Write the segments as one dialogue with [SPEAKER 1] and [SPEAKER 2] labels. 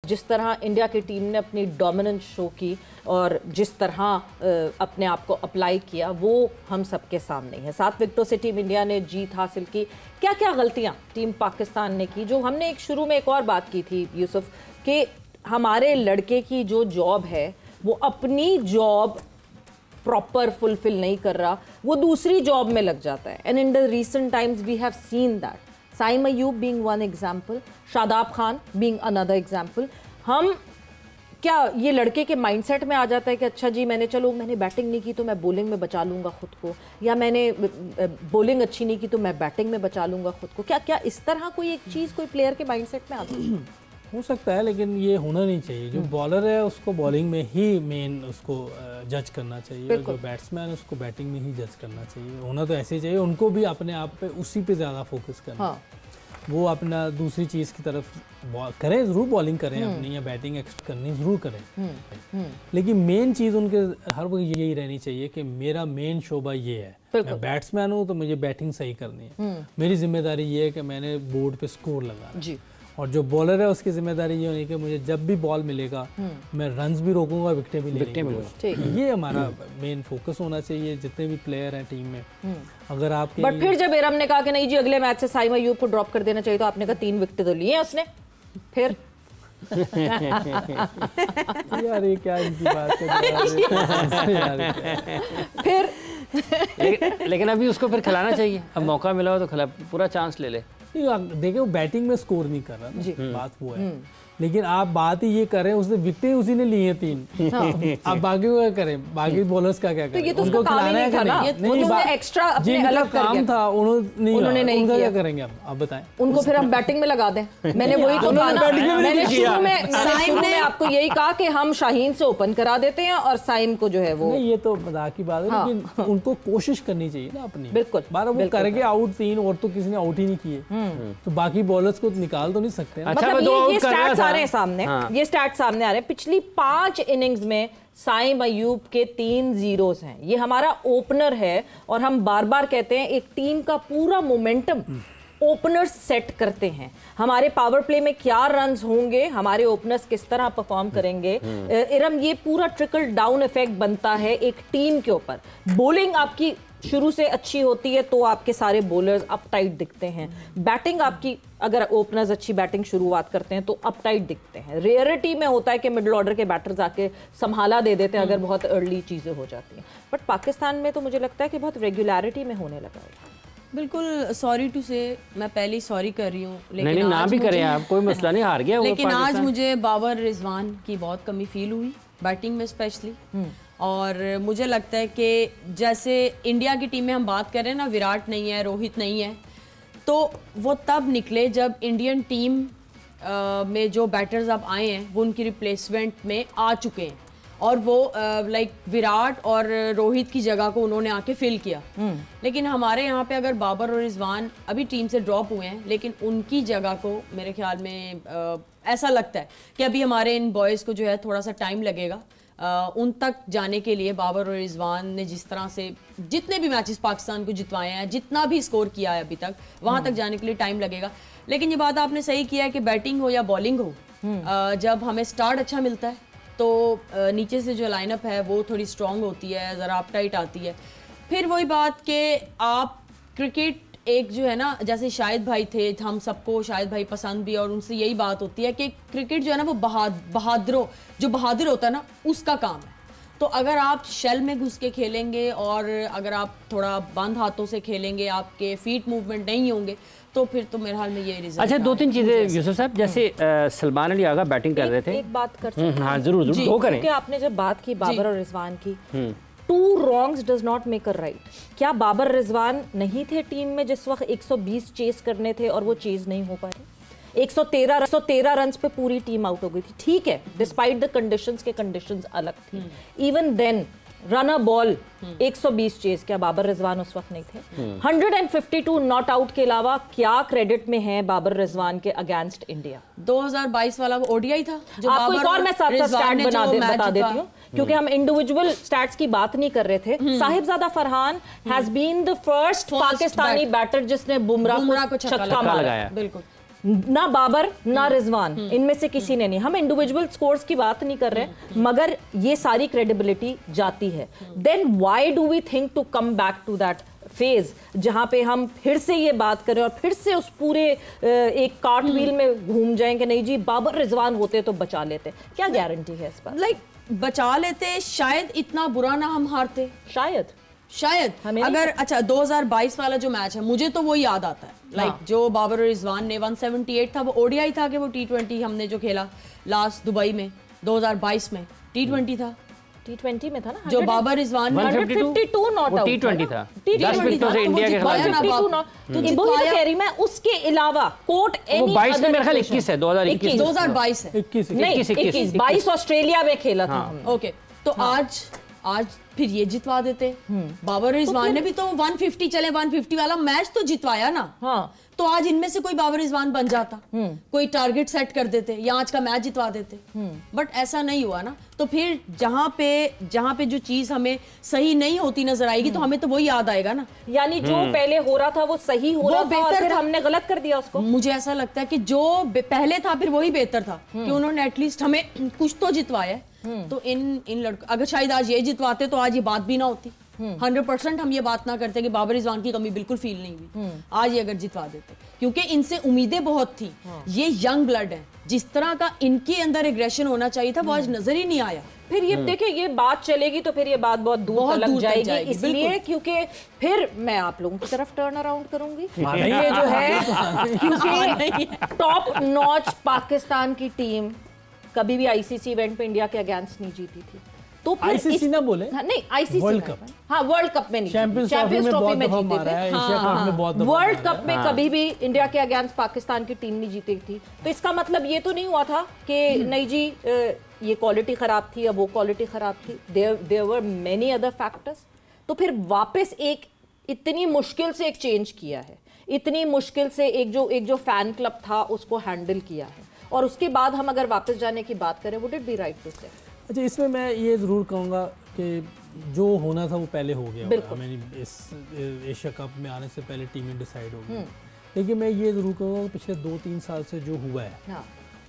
[SPEAKER 1] जिस तरह इंडिया की टीम ने अपनी डोमिनेंस शो की और जिस तरह अपने आप को अप्लाई किया, वो हम सबके सामने है। 7 विकेटों से टीम इंडिया ने जीत हासिल की। क्या क्या गलतियां टीम पाकिस्तान ने की, जो हमने एक शुरू में एक और बात की थी यूसुफ, कि हमारे लड़के की जो जॉब है वो अपनी जॉब प्रॉपर फुलफिल नहीं कर रहा, वो दूसरी जॉब में लग जाता है। And in the recent times we have seen that. Saim Ayub being one example, Shadab Khan being another example. हम क्या ये लड़के के माइंडसेट में आ जाता है कि अच्छा जी मैंने बैटिंग नहीं की तो मैं बॉलिंग में बचा लूँगा खुद को, या मैंने बॉलिंग अच्छी नहीं की तो मैं बैटिंग में बचा लूँगा खुद को। क्या क्या इस तरह कोई एक चीज़ कोई प्लेयर के माइंडसेट में आती है?
[SPEAKER 2] हो सकता है, लेकिन ये होना नहीं चाहिए। जो बॉलर है उसको बॉलिंग में ही मेन उसको जज करना चाहिए, और जो बैट्समैन उसको बैटिंग में ही जज करना चाहिए। होना तो ऐसे ही चाहिए। उनको भी अपने आप पे उसी पे ज़्यादा फोकस करना। हाँ। वो अपना दूसरी चीज़ की तरफ करें, ज़रूर बॉलिंग करें अपनी, या बैटिंग करनी ज़रूर करें, लेकिन मेन चीज़ उनके हर वक्त यही रहनी चाहिए कि मेरा मेन शोबा ये है, मैं बैट्समैन हूँ तो मुझे बैटिंग सही करनी है। मेरी जिम्मेदारी ये है कि मैंने बोर्ड पे स्कोर लगाना है। और जो बॉलर है उसकी जिम्मेदारी ये होनी कि मुझे जब भी बॉल मिलेगा मैं रन्स भी रोकूंगा, विकेटें भी लेंगे। ये हमारा मेन फोकस होना चाहिए जितने भी प्लेयर हैं टीम में। अगर आप
[SPEAKER 1] बट फिर जब इरम ने कहा कि नहीं जी अगले मैच से साइम अयूब को ड्रॉप कर देना चाहिए, तो आपने कहा 3 विकेट तो लिए हैं उसने, फिर
[SPEAKER 2] यार ये क्या इनकी बात है
[SPEAKER 3] फिर लेकिन अभी उसको फिर खिलाना चाहिए। अब मौका मिला हो तो खिला, पूरा चांस ले ले।
[SPEAKER 2] देखिए वो बैटिंग में स्कोर नहीं कर रहा ना, बात वो है। लेकिन आप बात ही ये कर रहे हैं, उसने विकेटें उसी ने ली हैं 3। आप बाकी क्या करें, बाकी बॉलर्स का क्या करें?
[SPEAKER 1] तो उनको खिलाना है कि नहीं? एक्स्ट्रा अपने अलग
[SPEAKER 2] काम था उन्होंने नहीं किया। क्या करेंगे आप बताएं?
[SPEAKER 1] उनको फिर हम बैटिंग में लगा दें? मैंने वही तो कहा, मैंने शुरू में आपको यही कहा कि हम शाहीन से ओपन करा देते हैं और साइम को जो है वो।
[SPEAKER 2] ये तो मजाक की बात है, लेकिन उनको कोशिश करनी चाहिए ना अपनी।
[SPEAKER 1] बिल्कुल,
[SPEAKER 2] बारह वो करेंगे आउट 3 और तो किसी ने आउट ही नहीं किए, तो बाकी बॉलर्स को निकाल तो नहीं सकते।
[SPEAKER 1] सामने ये स्टैट सामने आ रहे हैं। पिछली 5 इनिंग्स में साइम अयूब के 3 जीरोस हैं। ये हमारा ओपनर है और हम बार बार कहते हैं एक टीम का पूरा मोमेंटम ओपनर्स सेट करते हैं। हमारे पावर प्ले में क्या रन्स होंगे, हमारे ओपनर्स किस तरह परफॉर्म करेंगे, इरम ये पूरा ट्रिकल डाउन इफेक्ट बनता है एक टीम के ऊपर। बॉलिंग आपकी शुरू से अच्छी होती है तो आपके सारे बॉलर्स अपटाइट दिखते हैं। बैटिंग आपकी, अगर ओपनर्स अच्छी बैटिंग शुरुआत करते हैं तो अपटाइट दिखते हैं। रेयरिटी में होता है कि मिडिल ऑर्डर के बैटर्स आके संभाला दे देते हैं अगर बहुत अर्ली चीज़ें हो जाती हैं। बट पाकिस्तान में तो मुझे लगता है कि बहुत रेगुलरिटी में होने लगा है।
[SPEAKER 4] बिल्कुल, सॉरी टू से, मैं पहले ही सॉरी कर रही हूँ, लेकिन
[SPEAKER 3] नहीं ना भी करें आप, कोई मसला नहीं, हार गया।
[SPEAKER 4] लेकिन आज मुझे बाबर रिजवान की बहुत कमी फील हुई बैटिंग में स्पेशली। और मुझे लगता है कि जैसे इंडिया की टीम में हम बात कर रहे हैं ना, विराट नहीं है, रोहित नहीं है, तो वो तब निकले जब इंडियन टीम में जो बैटर्स अब आए हैं वो उनकी रिप्लेसमेंट में आ चुके हैं, और वो लाइक विराट और रोहित की जगह को उन्होंने आके फिल किया। लेकिन हमारे यहाँ पे अगर बाबर और रिजवान अभी टीम से ड्रॉप हुए हैं, लेकिन उनकी जगह को मेरे ख्याल में ऐसा लगता है कि अभी हमारे इन बॉयज़ को जो है थोड़ा सा टाइम लगेगा उन तक जाने के लिए। बाबर और रिजवान ने जिस तरह से जितने भी मैचेस पाकिस्तान को जितवाए हैं, जितना भी स्कोर किया है अभी तक, वहाँ तक जाने के लिए टाइम लगेगा। लेकिन ये बात आपने सही किया है कि बैटिंग हो या बॉलिंग हो, जब हमें स्टार्ट अच्छा मिलता है तो नीचे से जो लाइनअप है वो थोड़ी स्ट्रॉन्ग होती है, ज़रा अपटाइट आती है। फिर वही बात कि आप क्रिकेट एक जो है ना, जैसे शाहिद भाई थे, हम सबको शाहिद भाई पसंद भी, और उनसे यही बात होती है कि क्रिकेट जो है ना वो बहादुर होता है ना, उसका काम है। तो अगर आप शेल में घुस के खेलेंगे और अगर आप थोड़ा बंद हाथों से खेलेंगे, आपके फीट मूवमेंट नहीं होंगे, तो फिर तो मेरे हाल में ये रिजल्ट।
[SPEAKER 3] अच्छा, 2-3 चीज़ें यूसुफ साहब, जैसे सलमान अली आगा बैटिंग कर रहे थे।
[SPEAKER 1] एक बात कर सकते हैं?
[SPEAKER 3] हाँ जरूर दो करें।
[SPEAKER 1] क्योंकि आपने जब बात की बाबर और रिजवान की, 2 wrongs does not make a right। क्या बाबर रिजवान नहीं थे टीम में जिस वक्त 120 चेस करने थे और वो चेज नहीं हो पा रहे? 113 रन्स पे पूरी टीम आउट हो गई थी, ठीक है, डिस्पाइट द कंडीशंस के कंडीशंस अलग थी। Even then run a ball 120 chase, क्या बाबर रिजवान उस वक्त नहीं थे? 152 नॉट आउट के अलावा क्या क्रेडिट में है बाबर रिजवान के अगेंस्ट इंडिया?
[SPEAKER 4] 2022 वाला ओडीआई था जो
[SPEAKER 1] आपको एक और मैं स्टैट बता देती हूँ, क्योंकि हम इंडिविजुअल स्टैट्स की बात नहीं कर रहे थे। Sahibzada Farhan has been the first Pakistani batter जिसने बुमराह को छक्का मारा।
[SPEAKER 4] बिल्कुल,
[SPEAKER 1] ना बाबर ना रिजवान, इनमें से किसी ने नहीं। हम इंडिविजुअल स्कोर्स की बात नहीं कर रहे, मगर ये सारी क्रेडिबिलिटी जाती है। Then why do we think to come back to that phase जहां पे हम फिर से ये बात करें और फिर से उस पूरे एक कार्ट व्हील में घूम जाएं कि नहीं जी बाबर रिजवान होते तो बचा लेते। क्या गारंटी है इस पर?
[SPEAKER 4] बचा लेते, शायद इतना बुरा ना हम हारते, शायद अगर अच्छा 2022 वाला जो मैच है मुझे तो वो याद आता है, जो बाबर और रिजवान ने 178 था, वो ओडीआई था कि वो T20 हमने जो खेला लास्ट दुबई में 2022 में T20 था,
[SPEAKER 1] T20 में था ना,
[SPEAKER 4] जो Babar Rizwan
[SPEAKER 3] 152 not out T20 था, 10 विकेटों से इंडिया के खिलाफ
[SPEAKER 1] तो कह रही मैं। उसके अलावा कोर्ट एनी
[SPEAKER 3] 22 में मेरे ख्याल 21 है,
[SPEAKER 4] 2022 है,
[SPEAKER 1] 21 22 ऑस्ट्रेलिया में खेला था।
[SPEAKER 4] ओके, तो आज फिर ये जितवा देते। बाबर रिजवान ने भी तो 150 चले 150 वाला मैच तो जितवाया ना। हाँ, तो आज इनमें से कोई बाबर रिजवान बन जाता, कोई टारगेट सेट कर देते या आज का मैच जितवा देते, बट ऐसा नहीं हुआ ना। तो फिर जहां पे जो चीज हमें सही नहीं होती नजर आएगी तो हमें तो वो याद आएगा ना,
[SPEAKER 1] यानी जो पहले हो रहा था वो सही हो रहा था और फिर हमने गलत कर दिया उसको।
[SPEAKER 4] मुझे ऐसा लगता है कि जो पहले था फिर वही बेहतर था कि उन्होंने एटलीस्ट हमें कुछ तो जितवाया। तो इन लड़कों अगर शायद आज ये जितवाते तो आज ये बात भी ना होती। 100% हम ये बात ना करते कि बाबर रिजवान की कमी बिल्कुल फील नहीं हुई, आज ये अगर जितवा देते, क्योंकि इनसे उम्मीदें बहुत थी। ये यंग ब्लड है, जिस तरह का इनके अंदर एग्रेशन होना चाहिए था वो आज नजर ही नहीं आया।
[SPEAKER 1] फिर ये देखिए ये बात चलेगी तो फिर ये बात बहुत दूर तक जाएगी, इसलिए क्योंकि फिर मैं आप लोगों की तरफ टर्न अराउंड करूंगी। ये जो है क्योंकि टॉप नॉच पाकिस्तान की टीम कभी भी आईसीसी इवेंट पे इंडिया के अगेंस्ट नहीं जीती थी, तो फिर
[SPEAKER 2] आईसीसी ना बोले,
[SPEAKER 1] नहीं आईसीसी
[SPEAKER 2] वर्ल्ड कप,
[SPEAKER 1] हाँ वर्ल्ड कप में नहीं,
[SPEAKER 2] चैंपियंस ट्रॉफी में जीते थे,
[SPEAKER 1] वर्ल्ड कप में कभी भी इंडिया के अगेंस्ट पाकिस्तान की टीम नहीं जीती थी। तो इसका मतलब ये तो नहीं हुआ था कि नहीं जी ये क्वालिटी खराब थी या वो क्वालिटी खराब थी, there were many other factors. तो फिर वापस एक इतनी मुश्किल से एक चेंज किया है, इतनी मुश्किल से एक जो फैन क्लब था उसको हैंडल किया है, और उसके बाद हम अगर वापस जाने की बात करें, would it be right to say?
[SPEAKER 2] अच्छा, इसमें मैं ये ज़रूर कहूँगा कि जो होना था वो पहले हो गया, मैंने इस एशिया कप में आने से पहले टीमें डिसाइड हो गई। लेकिन मैं ये ज़रूर कहूँगा कि पिछले 2-3 साल से जो हुआ है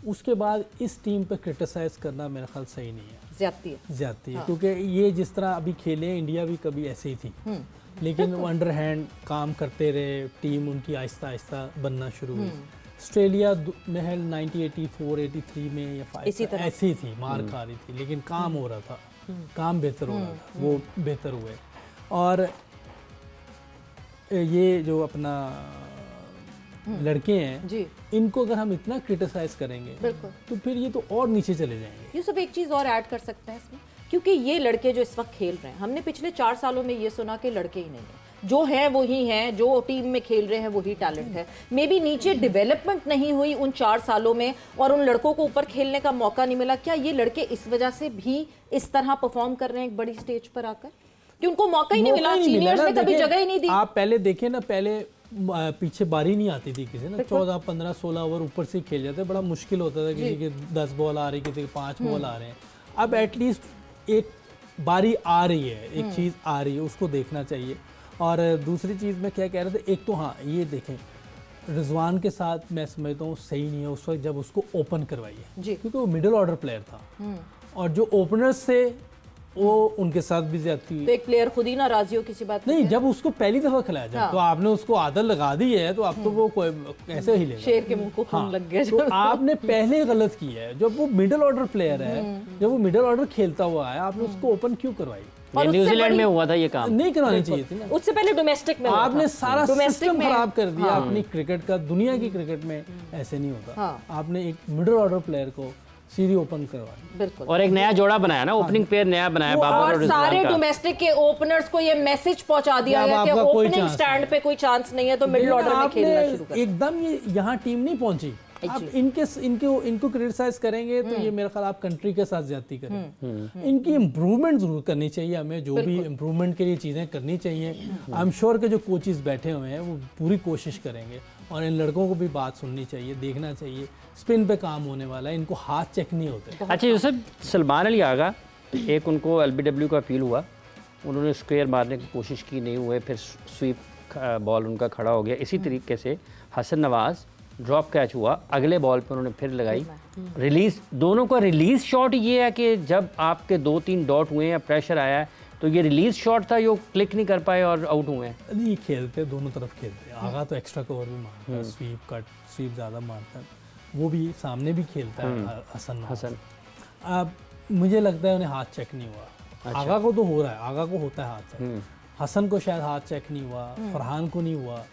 [SPEAKER 2] उसके बाद इस टीम पे क्रिटिसाइज़ करना मेरा ख्याल सही नहीं है, ज़्यादती है। क्योंकि ये जिस तरह अभी खेले, इंडिया भी कभी ऐसे ही थी, लेकिन वो अंडर हैंड काम करते रहे, टीम उनकी आहिस्ता आहिस्ता बनना शुरू हुई। ऑस्ट्रेलिया महल 1984-83 में या 5 ऐसी ही थी, मार खा रही थी, लेकिन काम हो रहा था, काम बेहतर हो रहा था, वो बेहतर हुए। और ये जो अपना लड़के हैं, इनको अगर हम इतना क्रिटिसाइज करेंगे तो फिर ये तो और नीचे चले जाएंगे।
[SPEAKER 1] यूसुफ एक चीज़ और ऐड कर सकते हैं इसमें, क्योंकि ये लड़के जो इस वक्त खेल रहे हैं, हमने पिछले 4 सालों में ये सुना कि लड़के ही नहीं हैं, जो है वही हैं, जो टीम में खेल रहे हैं वही टैलेंट है। मे बी नीचे डेवलपमेंट नहीं हुई उन 4 सालों में और उन लड़कों को ऊपर खेलने का मौका नहीं मिला। क्या ये लड़के इस वजह से भी इस तरह परफॉर्म कर रहे हैं एक बड़ी स्टेज पर आकर, कि उनको मौका ही नहीं मिला, सीनियर्स ने कभी जगह ही नहीं दी?
[SPEAKER 2] आप पहले देखें ना, पहले पीछे बारी नहीं आती थी किसी ना, 14, 15, 16 ओवर ऊपर से खेल जाते, बड़ा मुश्किल होता था, किसी के 10 बॉल आ रही, किसी के 5 बॉल आ रहे हैं। अब एटलीस्ट एक बारी आ रही है, एक चीज़ आ रही है, उसको देखना चाहिए। और दूसरी चीज़ मैं क्या कह रहा था, एक तो हाँ ये देखें, रिजवान के साथ मैं समझता हूँ सही नहीं है उस वक्त जब उसको ओपन करवाइए, क्योंकि वो मिडिल ऑर्डर प्लेयर था, और जो ओपनर्स से वो उनके साथ भी ज्यादती हुई।
[SPEAKER 1] तो एक प्लेयर खुद ही नाराजी हो किसी बात
[SPEAKER 2] नहीं, जब उसको पहली दफा खिलाया जाए तो आपने उसको आदत लगा दी है, तो अब तो वो कोई ऐसे ही लेगा,
[SPEAKER 1] शेर के मुंह को खून लग गया।
[SPEAKER 2] तो आपने पहले गलत किया है, जब वो मिडिल ऑर्डर प्लेयर है, जब वो मिडिल ऑर्डर खेलता हुआ है, आपने उसको ओपन क्यों करवाई?
[SPEAKER 3] न्यूजीलैंड में हुआ था ये काम,
[SPEAKER 2] नहीं करानी चाहिए थी ना,
[SPEAKER 1] उससे पहले डोमेस्टिक में
[SPEAKER 2] आपने सारा सिस्टम खराब कर दिया अपनी क्रिकेट का। दुनिया की क्रिकेट में ऐसे नहीं होता, आपने एक मिडिल ऑर्डर प्लेयर को सीधी ओपन करवाई।
[SPEAKER 1] बिल्कुल,
[SPEAKER 3] और एक नया जोड़ा बनाया ना, ओपनिंग पेयर नया बनाया बाबर और
[SPEAKER 1] सारे डोमेस्टिक के ओपनर्स को ये मैसेज पहुंचा दिया गया कि ओपनिंग स्टैंड पे कोई चांस नहीं है, तो मिडिल ऑर्डर में खेलना शुरू करो।
[SPEAKER 2] एकदम ये यहाँ टीम नहीं पहुंची, आप इनको क्रिटिसाइज करेंगे तो ये मेरा ख्याल आप कंट्री के साथ ज्यादती करेंगे। इनकी इम्प्रूवमेंट जरूर करनी चाहिए, हमें जो भी इम्प्रूवमेंट के लिए चीज़ें करनी चाहिए। आई एम श्योर के जो कोचेस बैठे हुए हैं वो पूरी कोशिश करेंगे, और इन लड़कों को भी बात सुननी चाहिए, देखना चाहिए, स्पिन पे काम होने वाला है, इनको हाथ चेक नहीं होते।
[SPEAKER 3] अच्छा यूसुफ, सलमान अली आगा, एक उनको LBW का फील हुआ, उन्होंने स्क्वायर मारने की कोशिश की, नहीं हुए, फिर स्वीप बॉल उनका खड़ा हो गया। इसी तरीके से हसन नवाज़ ड्रॉप कैच हुआ, अगले बॉल पे उन्होंने फिर लगाई रिलीज। दोनों का रिलीज शॉट ये है कि जब आपके 2-3 डॉट हुए या प्रेशर आया है तो ये रिलीज शॉट था, जो क्लिक नहीं कर पाए और आउट हुए हैं।
[SPEAKER 2] नहीं, खेलते दोनों तरफ खेलते हैं। आगा तो एक्स्ट्रा कवर भी मारता है, स्वीप कट स्वीप ज़्यादा मारता है, वो भी सामने भी खेलता है हसन। अब मुझे लगता है उन्हें हाथ चेक नहीं हुआ। अच्छा। आगा को तो हो रहा है, आगा को होता है हाथ चेक, हसन को शायद हाथ चेक नहीं हुआ, फरहान को नहीं हुआ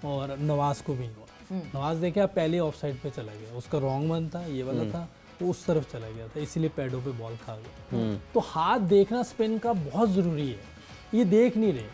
[SPEAKER 2] और नवाज को भी नहीं हुआ। नवाज देखे आप पहले ऑफ साइड पे चला गया, उसका रॉन्ग वन था, ये वाला था, वो उस तरफ चला गया था, इसीलिए पैडों पे बॉल खा गया। तो हाथ देखना स्पिन का बहुत ज़रूरी है, ये देख नहीं रहे।